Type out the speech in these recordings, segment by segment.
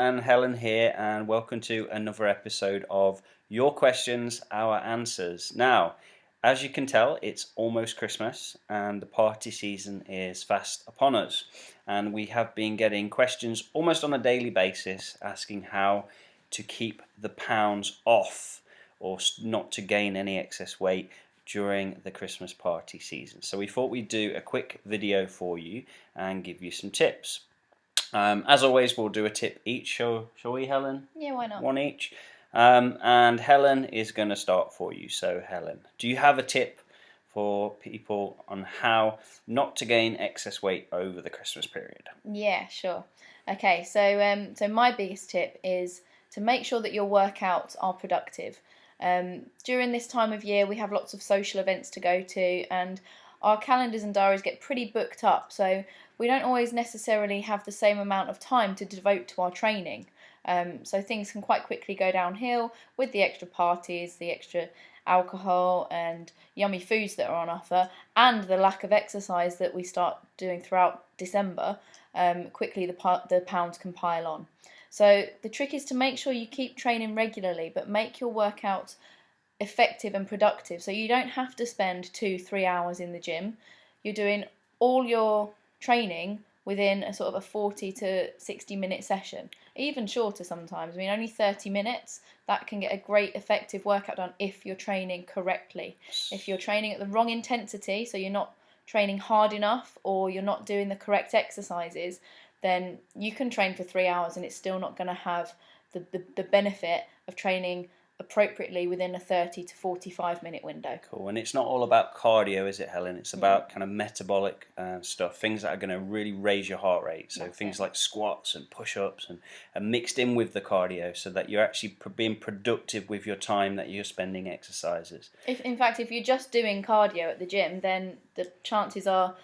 and Helen here, and welcome to another episode of Your Questions, Our Answers. Now, as you can tell, it's almost Christmas and the party season is fast upon us. And we have been getting questions almost on a daily basis asking how to keep the pounds off or not to gain any excess weight during the Christmas party season. So we thought we'd do a quick video for you and give you some tips. As always, we'll do a tip each. Shall we, Helen? Yeah, why not? One each. And Helen is going to start for you. So, Helen, do you have a tip for people on how not to gain excess weight over the Christmas period? Yeah, sure. Okay, so my biggest tip is to make sure that your workouts are productive. During this time of year, we have lots of social events to go to, and our calendars and diaries get pretty booked up, so we don't always necessarily have the same amount of time to devote to our training. So things can quite quickly go downhill with the extra parties, the extra alcohol and yummy foods that are on offer, and the lack of exercise that we start doing throughout December. Quickly the pounds can pile on. So the trick is to make sure you keep training regularly, but make your workouts effective and productive. So you don't have to spend 2-3 hours in the gym. You're doing all your training within a sort of a 40 to 60 minute session, even shorter sometimes. I mean, only 30 minutes, that can get a great effective workout done if you're training correctly. If you're training at the wrong intensity, so you're not training hard enough or you're not doing the correct exercises, then you can train for 3 hours and it's still not going to have the benefit of training appropriately within a 30 to 45 minute window. Cool. And it's not all about cardio, is it, Helen? It's about kind of metabolic stuff, things that are going to really raise your heart rate. So things like squats and push-ups and mixed in with the cardio so that you're actually being productive with your time that you're spending exercises. In fact, if you're just doing cardio at the gym, then the chances are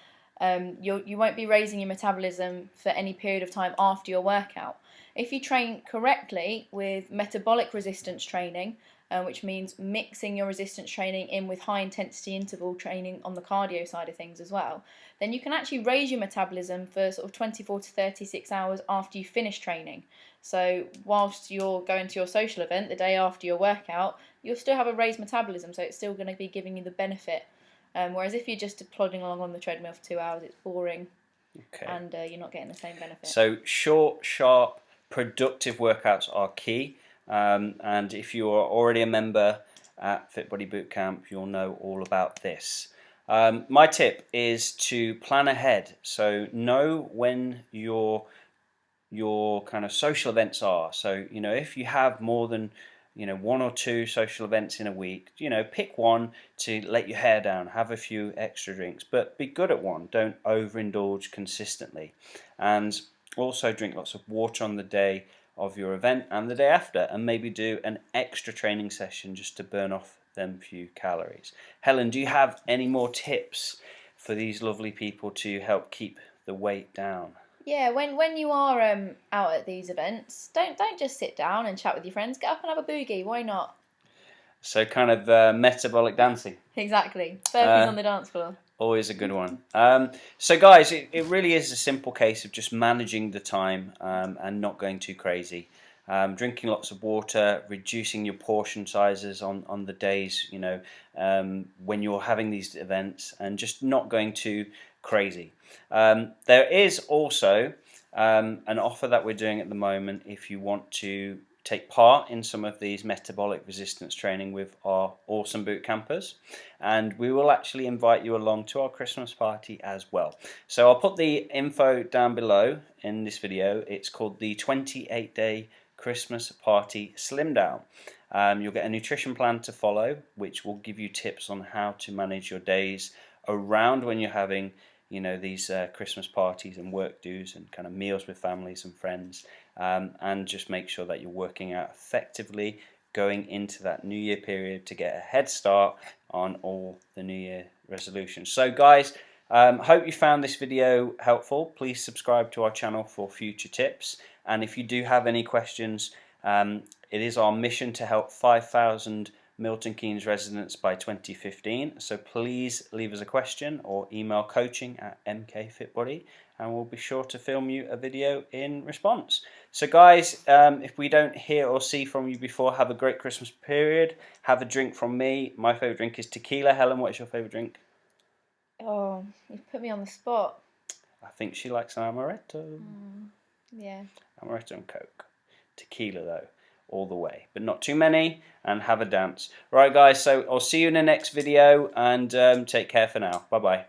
you won't be raising your metabolism for any period of time after your workout. If you train correctly with metabolic resistance training, which means mixing your resistance training in with high intensity interval training on the cardio side of things as well, then you can actually raise your metabolism for sort of 24 to 36 hours after you finish training. So whilst you're going to your social event the day after your workout, you'll still have a raised metabolism, so it's still going to be giving you the benefit. Whereas if you're just plodding along on the treadmill for 2 hours, it's boring, and you're not getting the same benefit. So short, sharp, productive workouts are key. And if you are already a member at Fit Body Bootcamp, you'll know all about this. My tip is to plan ahead. So know when your kind of social events are. So, if you have more than 1 or 2 social events in a week, pick one to let your hair down, have a few extra drinks, but be good at one. Don't overindulge consistently. And also drink lots of water on the day of your event and the day after, and maybe do an extra training session just to burn off them few calories. Helen, do you have any more tips for these lovely people to help keep the weight down? Yeah, when you are out at these events, don't just sit down and chat with your friends. Get up and have a boogie. Why not? So kind of metabolic dancing. Exactly. Burpees on the dance floor. Always a good one. So guys, it really is a simple case of just managing the time and not going too crazy. Drinking lots of water, reducing your portion sizes on the days when you're having these events, and just not going too crazy. There is also an offer that we're doing at the moment if you want to take part in some of these metabolic resistance training with our awesome boot campers, and we will actually invite you along to our Christmas party as well. So I'll put the info down below in this video. It's called the 28-day Christmas Party Slim Down. You'll get a nutrition plan to follow, which will give you tips on how to manage your days around when you're having these Christmas parties and work dues and kind of meals with families and friends, and just make sure that you're working out effectively going into that New Year period to get a head start on all the New Year resolutions. So guys, hope you found this video helpful. Please subscribe to our channel for future tips, and if you do have any questions, it is our mission to help 5,000 Milton Keynes residents by 2015, so please leave us a question or email coaching@mkfitbody and we'll be sure to film you a video in response. So guys, if we don't hear or see from you before, have a great Christmas period. Have a drink from me. My favourite drink is tequila. Helen, what is your favourite drink? Oh, you've put me on the spot. I think she likes an amaretto. Yeah. Amaretto and Coke. Tequila though, all the way. But not too many, and have a dance. Right guys, so I'll see you in the next video, and take care for now. Bye bye.